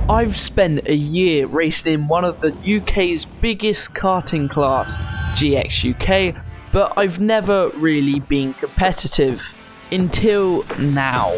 I've spent a year racing in one of the UK's biggest karting class, gxuk, but I've never really been competitive. Until now.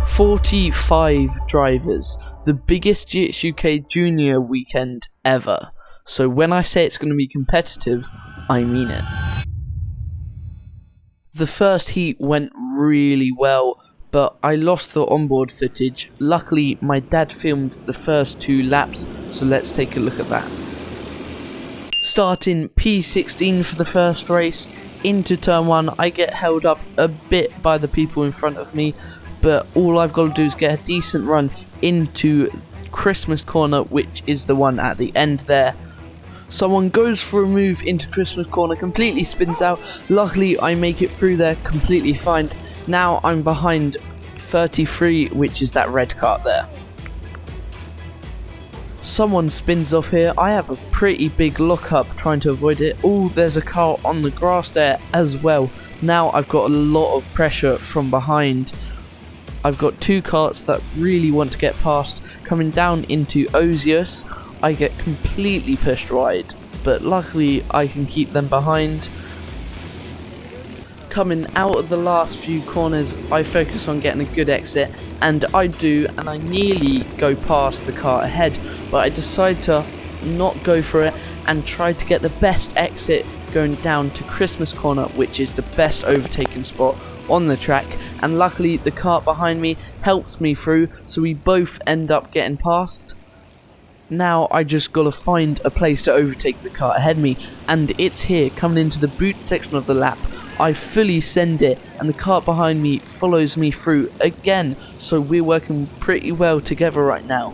"45 drivers, the biggest gxuk junior weekend ever. So when I say it's going to be competitive, I mean it." The first heat went really well, but I lost the onboard footage. Luckily, my dad filmed the first 2 laps, so let's take a look at that. Starting P16 for the first race, into turn 1, I get held up a bit by the people in front of me, but all I've got to do is get a decent run into Christmas corner, which is the one at the end there. Someone goes for a move into Christmas corner, completely spins out. Luckily, I make it through there completely fine. Now I'm behind 33, which is that red cart there. Someone spins off here. I have a pretty big lock-up trying to avoid it. Oh, there's a car on the grass there as well. Now I've got a lot of pressure from behind. I've got 2 carts that really want to get past. Coming down into Ozius, I get completely pushed wide, but luckily I can keep them behind. Coming out of the last few corners, I focus on getting a good exit, and I do, and I nearly go past the car ahead, but I decide to not go for it and try to get the best exit going down to Christmas corner, which is the best overtaking spot on the track, and luckily the cart behind me helps me through, so we both end up getting past. Now I just gotta find a place to overtake the cart ahead of me, and it's here, coming into the boot section of the lap. I fully send it, and the cart behind me follows me through again, so we're working pretty well together right now.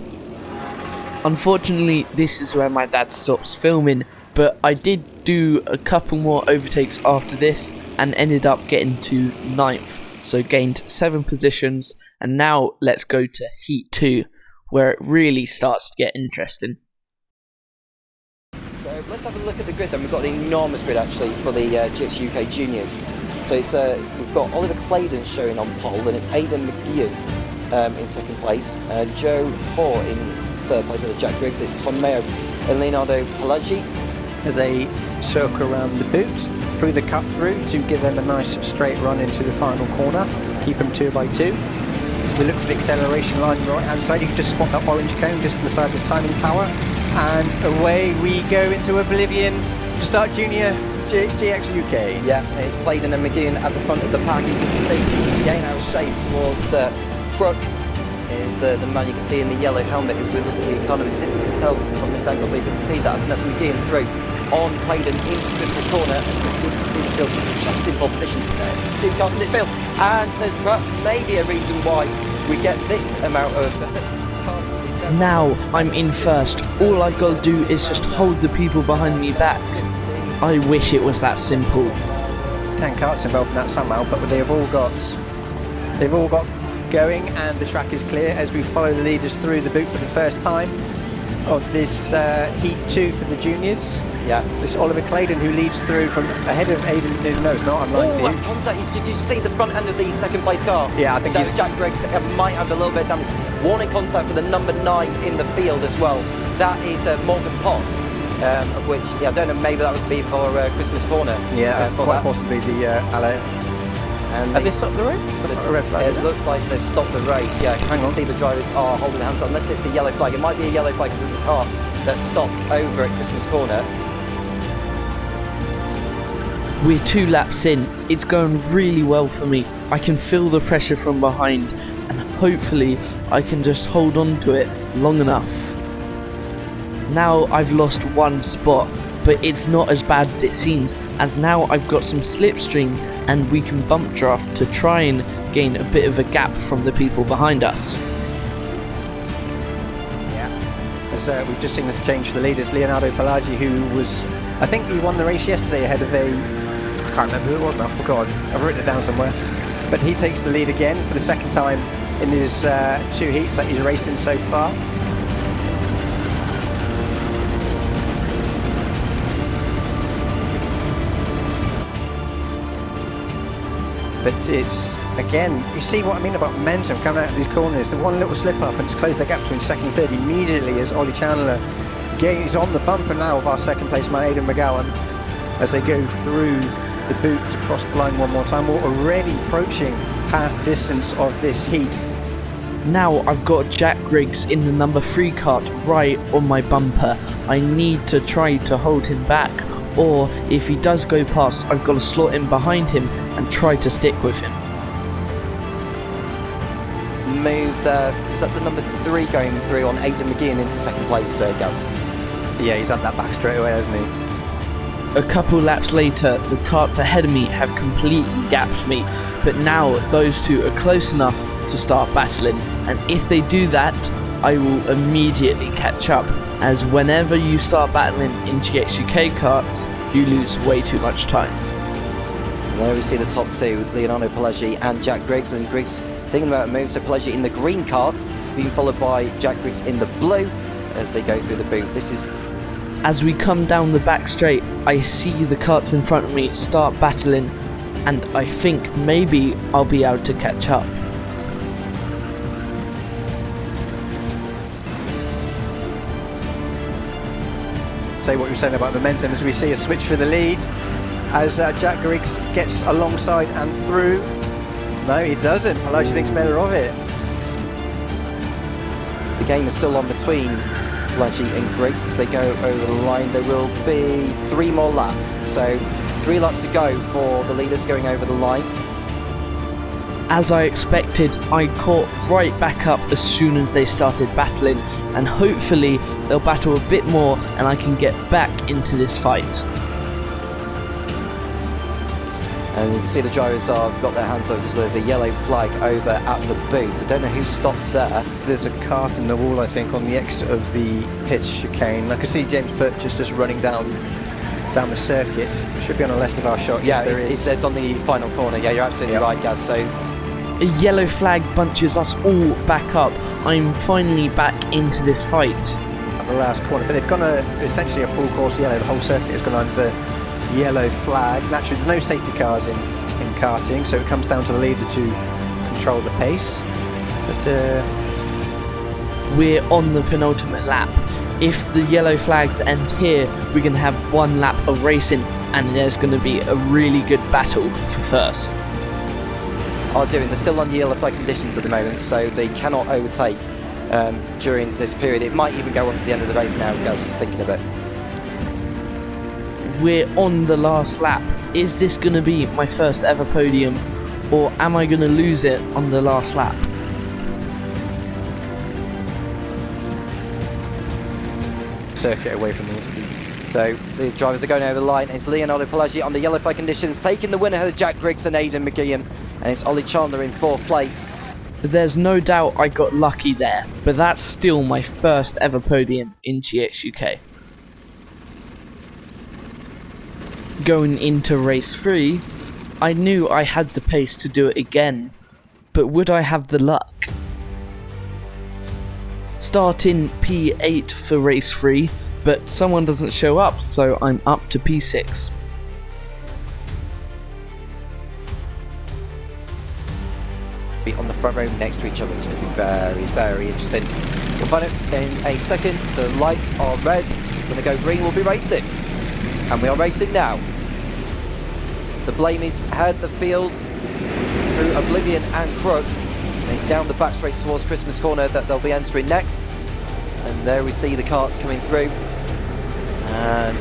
Unfortunately, this is where my dad stops filming, but I did do a couple more overtakes after this and ended up getting to 9th, so gained 7 positions, and now let's go to Heat 2, where it really starts to get interesting. So let's have a look at the grid then. We've got an enormous grid actually for the gxuk Juniors. So it's we've got Oliver Claydon showing on pole, and it's Aidan McGeown in second place, Joe Hoare in third place at the Jack Briggs, it's Tom Mayo and Leonardo Palaggi. There's a circle around the boot, through the cut through to give them a nice straight run into the final corner, keep them 2 by 2. We look for the acceleration line on the right hand side. You can just spot that orange cone just to the side of the timing tower, and away we go into oblivion to start junior gxuk. Yeah, it's Claydon and McGeown at the front of the pack. You can see Gainhouse shape towards Crook is the man you can see in the yellow helmet who's with the economy. It's difficult to tell from this angle, but you can see that, and that's McGeown through on Claydon into Christmas corner. You can see the field just in pole position. There's 2 cars in this field, and there's perhaps maybe a reason why we get this amount of Now I'm in first. All I've got to do is just hold the people behind me back. I wish it was that simple. 10 carts involved in that somehow, but they've all got going, and the track is clear as we follow the leaders through the boot for the first time of this Heat 2 for the juniors. Yeah, this Oliver Claydon who leads through from ahead of Aidan. No, it's not. I'm lying to you. That's contact. Did you see the front end of the second place car? Yeah, I think that's Jack Briggs. It might have a little bit of damage. Warning contact for the number 9 in the field as well. That is Morgan Potts, of which I don't know. Maybe that was be for Christmas corner. Yeah, quite possibly the LA. And have they stopped the race? A red flag. It looks like they've stopped the race. Yeah, you can see the drivers are holding their hands up. Unless it's a yellow flag, it might be a yellow flag because there's a car that stopped over at Christmas corner. We're 2 laps in. It's going really well for me. I can feel the pressure from behind, and hopefully I can just hold on to it long enough. Now I've lost 1 spot, but it's not as bad as it seems, as now I've got some slipstream and we can bump draft to try and gain a bit of a gap from the people behind us. Yeah, as we've just seen this change for the leaders, Leonardo Palaggi, who was, I think he won the race yesterday ahead of I can't remember who it was now, for God, I've written it down somewhere, but he takes the lead again for the second time in his 2 heats that he's raced in so far. But it's, again, you see what I mean about momentum coming out of these corners. The one little slip up and it's closed the gap between second and third immediately as Ollie Chandler is on the bumper now of our second place man Aidan McGowan as they go through the boots across the line one more time. We're already approaching half distance of this heat. Now I've got Jack Griggs in the number 3 cart right on my bumper. I need to try to hold him back, or if he does go past, I've got to slot in behind him and try to stick with him. Move there. Is that the number 3 going through on Aidan McGeehan into second place, Gaz? Yeah, he's had that back straight away, hasn't he? A couple laps later, the karts ahead of me have completely gapped me, but now those two are close enough to start battling, and if they do that, I will immediately catch up, as whenever you start battling in gxuk karts, you lose way too much time. And there we see the top 2, Leonardo Pelleggi and Jack Griggs, and Griggs thinking about a move, so Pelleggi in the green cart, being followed by Jack Griggs in the blue as they go through the boot. This is... As we come down the back straight, I see the karts in front of me start battling, and I think maybe I'll be able to catch up. Say what you were saying about momentum as we see a switch for the lead as Jack Griggs gets alongside and through. No, he doesn't. Pelleggi thinks better of it. The game is still on between Pelleggi and Griggs as they go over the line. There will be 3 more laps, so 3 laps to go for the leaders going over the line. As I expected, I caught right back up as soon as they started battling, and hopefully they'll battle a bit more and I can get back into this fight. And you can see the drivers have got their hands over because there's a yellow flag over at the boot. I don't know who stopped there. There's a cart in the wall, I think, on the exit of the pit chicane. I can see James Purchase just running down the circuit. Should be on the left of our shot. Yeah, yes, it says on the final corner. Yeah, you're absolutely right, Gaz. So A yellow flag bunches us all back up. I'm finally back into this fight. At the last corner, but they've gone essentially a full course yellow. The whole circuit has gone under yellow flag. Naturally, there's no safety cars in karting, so it comes down to the leader to control the pace. But we're on the penultimate lap. If the yellow flags end here, we're going to have 1 lap of racing, and there's going to be a really good battle for first. They're still on yellow flag conditions at the moment, so they cannot overtake during this period. It might even go on to the end of the race now, Gaz, thinking of it. We're on the last lap. Is this going to be my first ever podium, or am I going to lose it on the last lap? circuit away from these. So the drivers are going over the line. It's Leonardo Pelleggi on the yellow flag conditions, taking the winner of Jack Griggs and Aidan McGeehan, and it's Ollie Chandler in 4th place. There's no doubt I got lucky there, but that's still my first ever podium in gxuk. Going into race 3, I knew I had the pace to do it again, but would I have the luck? Starting P8 for race 3, but someone doesn't show up, so I'm up to P6. On the front row next to each other, this could be very, very interesting. We'll find out in a second. The lights are red. When they go green, we'll be racing. And we are racing now. The Blamies head the field through Oblivion and Crook. And it's down the back straight towards Christmas Corner that they'll be entering next. And there we see the carts coming through. And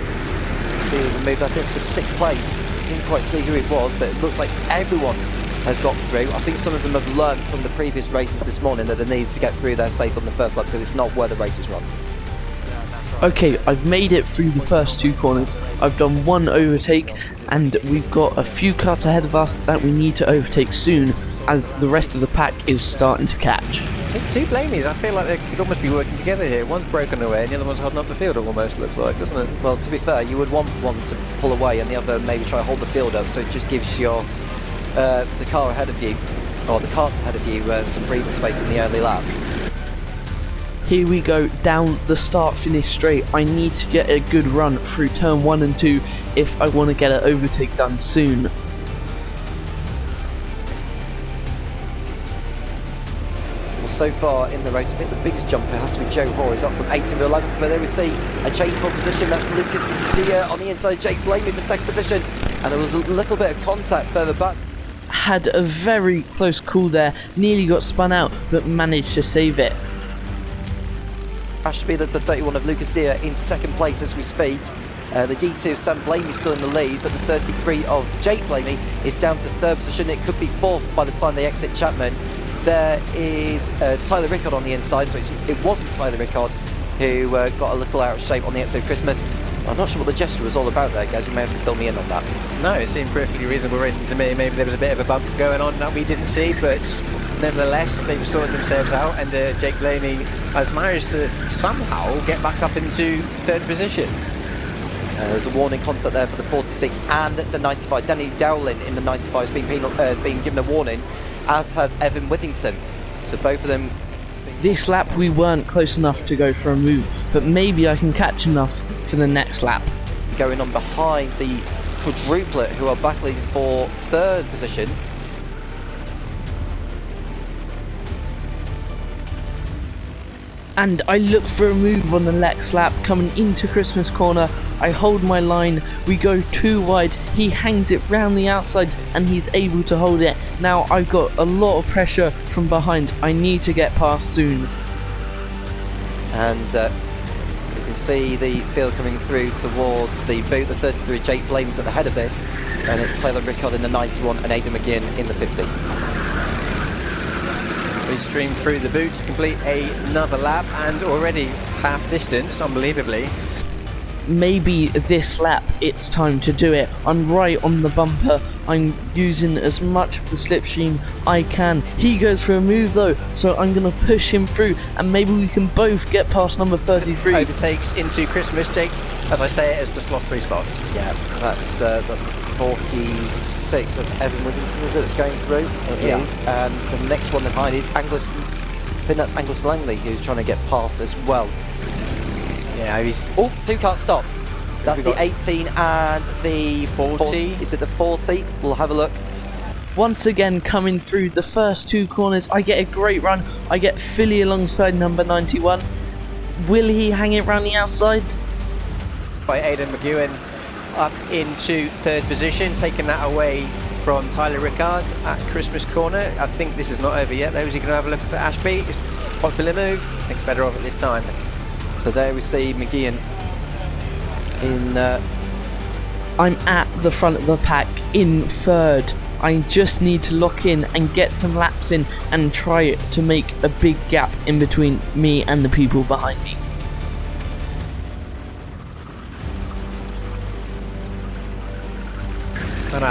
see as we move up into the 6th place. Didn't quite see who it was, but it looks like everyone has got through. I think some of them have learned from the previous races this morning that they need to get through there safe on the first lap because it's not where the race is run. Okay, I've made it through the first 2 corners. I've done 1 overtake, and we've got a few cars ahead of us that we need to overtake soon, as the rest of the pack is starting to catch. See, 2 Blamies, I feel like they could almost be working together here. One's broken away and the other one's holding up the field, it almost looks like, doesn't it? Well, to be fair, you would want one to pull away and the other maybe try to hold the field up, so it just gives your the car ahead of you, or the cars ahead of you, some breathing space in the early laps. Here we go, down the start-finish straight. I need to get a good run through turn 1 and 2 if I want to get an overtake done soon. so far in the race. I think the biggest jumper has to be Joe Hoare. He's up from 18 to 11, but there we see a change for position. That's Lucas Dia on the inside, Jake Blamey for second position, and there was a little bit of contact further back. Had a very close call there, nearly got spun out, but managed to save it. Ashby, there's the 31 of Lucas Dia in second place as we speak. The D2 of Sam Blamey still in the lead, but the 33 of Jake Blamey is down to third position. It could be fourth by the time they exit Chapman. There is Tyler Rickard on the inside, so it wasn't Tyler Rickard who got a little out of shape on the exit of Christmas. I'm not sure what the gesture was all about there, guys. You may have to fill me in on that. No, it seemed perfectly reasonable racing to me. Maybe there was a bit of a bump going on that we didn't see, but nevertheless, they've sorted themselves out, and Jake Blamey has managed to somehow get back up into third position. There's a warning contact there for the 46 and the 95. Danny Dowling in the 95 has been given a warning, as has Evan Withington. So both of them... This lap we weren't close enough to go for a move, but maybe I can catch enough for the next lap. Going on behind the quadruplet, who are battling for third position. And I look for a move on the next lap, coming into Christmas corner. I hold my line, we go too wide, he hangs it round the outside and he's able to hold it. Now I've got a lot of pressure from behind, I need to get past soon. And you can see the field coming through towards the boot. The 33 Jake Blamey's at the head of this, and it's Tyler Rickard in the 91 and Aidan McGinn in the 50. So he streamed through the boot to complete another lap, and already half distance, unbelievably. Maybe this lap it's time to do it. I'm right on the bumper, I'm using as much of the slipstream I can. He goes for a move though, so I'm going to push him through, and maybe we can both get past number 33. Overtakes into Christmas. Jake, as I say it, has just lost 3 spots. Yeah, that's the 46 of Evan Wigginson, is it, that's going through? It is. And the next one behind is Angus, I think that's Angus Langley, who's trying to get past as well. Yeah, he's... Oh, 2 cars stopped. That's the 18 and the 40. Is it the 40? We'll have a look. Once again, coming through the first 2 corners, I get a great run. I get Philly alongside number 91. Will he hang it round the outside? By Aidan McEwen up into third position, taking that away from Tyler Rickard at Christmas corner. I think this is not over yet though. Is he going to have a look at Ashby? It's a popular move. I think it's better off at this time. So there we see McGeehan in... I'm at the front of the pack in third. I just need to lock in and get some laps in and try to make a big gap in between me and the people behind me. And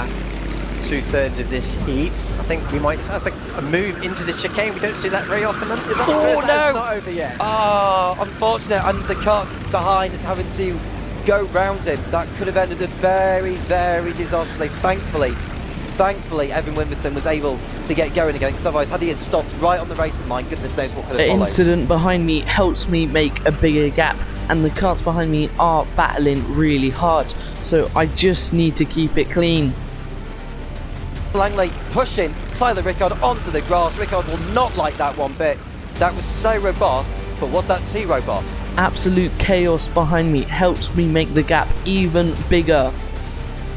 2/3 of this heat, I think we might... That's a move into the chicane. We don't see that very often. Is that no! That's not over yet. Oh, unfortunate. And the car's behind having to go round him. That could have ended very, very disastrously. Thankfully, Evan Wimbledon was able to get going again, because otherwise, had he had stopped right on the racing line, goodness knows what could have The followed. incident behind me helps me make a bigger gap, and the cars behind me are battling really hard, so I just need to keep it clean. Langley pushing Tyler Rickard onto the grass. Rickard will not like that one bit. That was so robust, but was that too robust? Absolute chaos behind me helps me make the gap even bigger.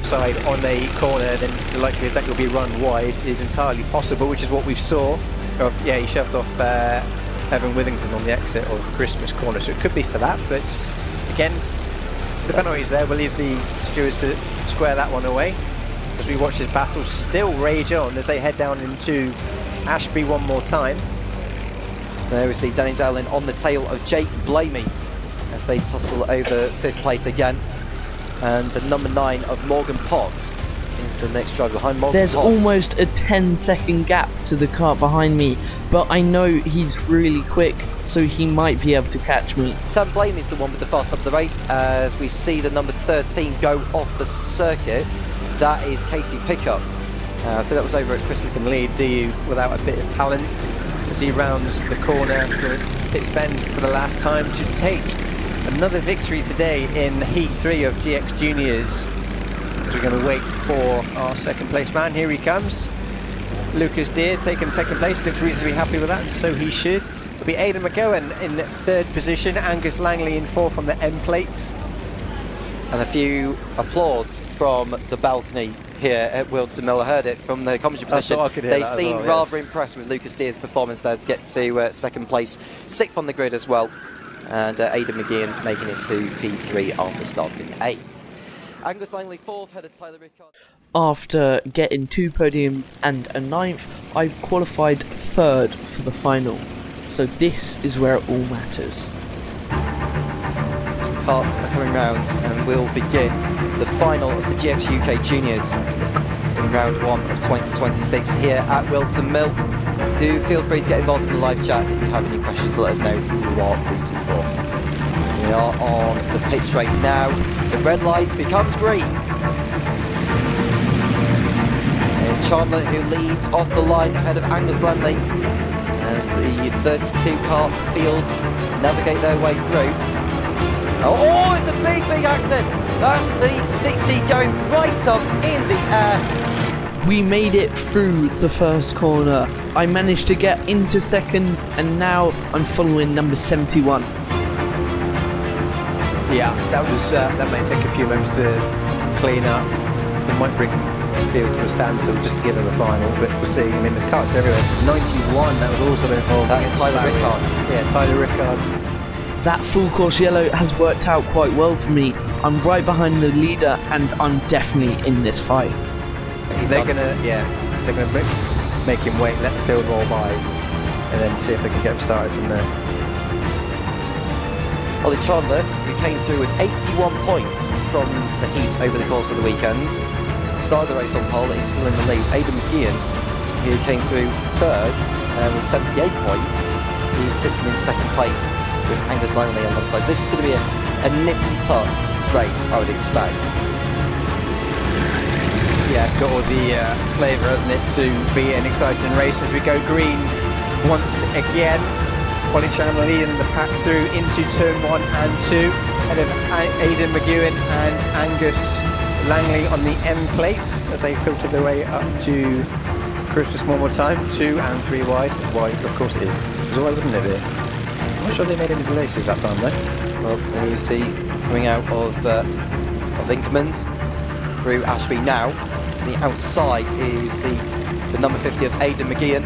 Side on a corner, then the likelihood that you'll be run wide is entirely possible, which is what we saw. Yeah, he shoved off Evan Withington on the exit of Christmas corner, so it could be for that, but again, the penalty's there. We'll leave the stewards to square that one away as we watch this battle still rage on as they head down into Ashby one more time. There we see Danny Dowling on the tail of Jake Blamey as they tussle over 5th place again. And the number 9 of Morgan Potts is the next driver behind Morgan There's Potts. almost a 10-second gap to the car behind me, but I know he's really quick, so he might be able to catch me. Sam Blamey is the one with the fast up of the race as we see the number 13 go off the circuit. That is Casey Pickup. I think that was over at Christmas. Can lead DU without a bit of talent as he rounds the corner for Pitts Bend for the last time to take another victory today in Heat 3 of GX Juniors. We're going to wait for our 2nd place man. Here he comes. Lucas Deere taking second place, looks reasonably happy with that, and so he should. It'll be Aidan McGowan in third position, Angus Langley in fourth on the M plates. And a few applause from the balcony here at Wilton Mill. I heard it from the commentary position. They seem rather impressed with Lucas Deere's performance there to get to second place, sixth on the grid as well. And Aidan McGeehan making it to P3 after starting 8th. Angus Langley fourth, head of Tyler Rickard. After getting 2 podiums and a 9th, I've qualified 3rd for the final. So this is where it all matters. Carts are coming round and we'll begin the final of the gxuk Juniors in round 1 of 2026 here at Wilton Mill. Do feel free to get involved in the live chat if you have any questions. Let us know who you are rooting for. We are on the pit straight now. The red light becomes green. There's Chandler who leads off the line ahead of Angus Langley as the 32 car field navigate their way through. Oh, it's a big accident. That's the 60 going right up in the air. We made it through the first corner. I managed to get into second, and now I'm following number 71. Yeah, that may take a few moments to clean up. It might bring the field to a standstill just to give them a final, but we'll see. I mean, there's carts everywhere. 91, that was also involved. That's Tyler Rickard. Yeah, Tyler Rickard. That full course yellow has worked out quite well for me. I'm right behind the leader, and I'm definitely in this fight. They're gonna make him wait, let the field roll by, and then see if they can get him started from there. Ollie Chandler, who came through with 81 points from the heat over the course of the weekend, started the race on pole, he's still in the lead. Aidan McGeehan, who came through third with 78 points, who's sitting in second place with Angus Langley alongside. This is going to be a nip and tuck race, I would expect. Yeah, it's got all the flavour, hasn't it, to be an exciting race as we go green once again. Ollie Chandler leading the pack through into turn 1 and 2, ahead of Aidan McGeehan and Angus Langley on the M plates as they filter their way up to Christmas one more time. 2 and 3 wide. Wide, of course it is. Because why wouldn't it be? I'm not sure they made any releases that time though. Well, there you see coming out of Inkermans through Ashby now. To the outside is the number 50 of Aidan McGeehan.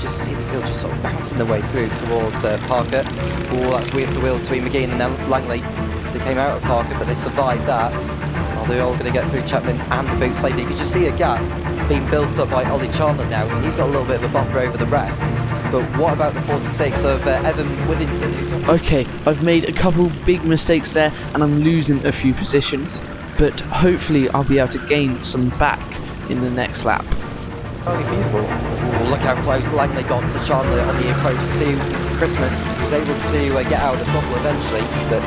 Just see the field just sort of bouncing their way through towards Parker. Oh, that's wheel to wheel between McGeehan and Langley as they came out of Parker, but they survived that. Well, they're all going to get through Chapman's and the boot safely. You can just see a gap being built up by Ollie Chandler now, so he's got a little bit of a buffer over the rest. But what about the 46 of Evan Withington? Okay, I've made a couple big mistakes there, and I'm losing a few positions, but hopefully I'll be able to gain some back in the next lap. Only feasible. Oh, look how close Langley got to Chandler on the approach to Christmas. He was able to get out of the bubble eventually, but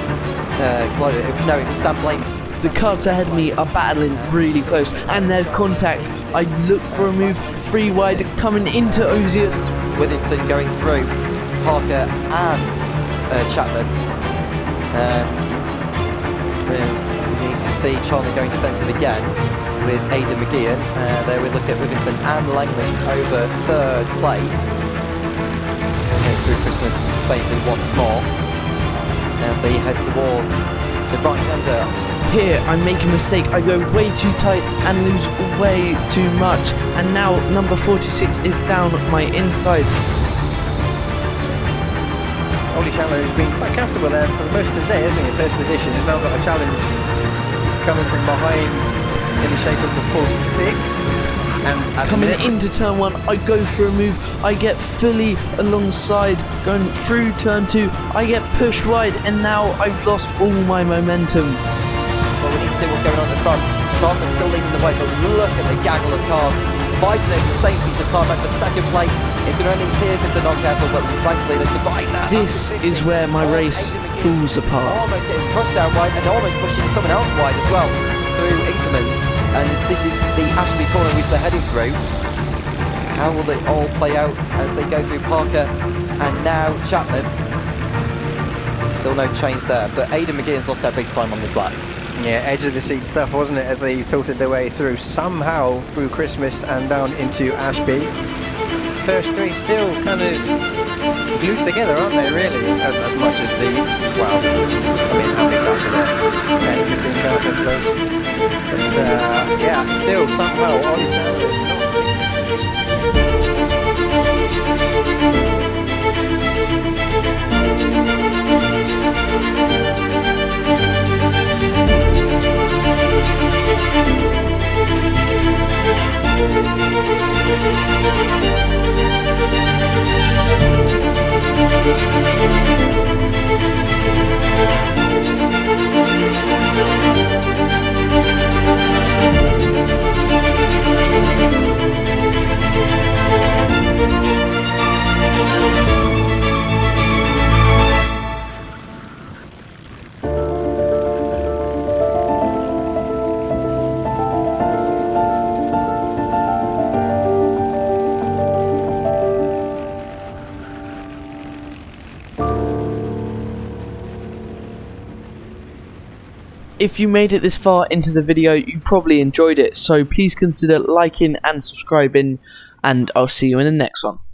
no, it was Sam Blame. The carts ahead of me are battling really close, and there's contact. I look for a move, 3 wide, coming into Ozius. Withington going through Parker and Chapman. And you can see Chandler going defensive again with Aidan McGeehan. There we look at Withington and Langley over third place. Going through Christmas safely once more as they head towards the right-hander. Here I make a mistake, I go way too tight and lose way too much, and now number 46 is down my inside. Ollie Chandler has been quite comfortable there for most of the day, hasn't he? In first position, he's now got a challenge coming from behind in the shape of the 46. And coming into turn 1, I go for a move, I get fully alongside, going through turn 2, I get pushed wide, and now I've lost all my momentum. Well, we need to see what's going on at the front. Chandler's still leading the way, but look at the gaggle of cars fighting over the same piece of time back for second place. It's going to end in tears if they're not careful, but thankfully they survived that. This is where my race falls apart. Almost getting pushed down wide and almost pushing someone else wide as well through Inkermans. And this is the Ashby corner which they're heading through. How will it all play out as they go through Parker and now Chapman? Still no change there, but Aidan McGeehan's lost out big time on this lap. Yeah, edge of the seat stuff, wasn't it, as they filtered their way through somehow through Christmas and down into Ashby. First three still kind of glued together, aren't they, really? As much as the, well, I mean, how many cars are there? 10, 15 cars, I suppose. But, yeah, still somehow on camera. If you made it this far into the video, you probably enjoyed it, so please consider liking and subscribing, and I'll see you in the next one.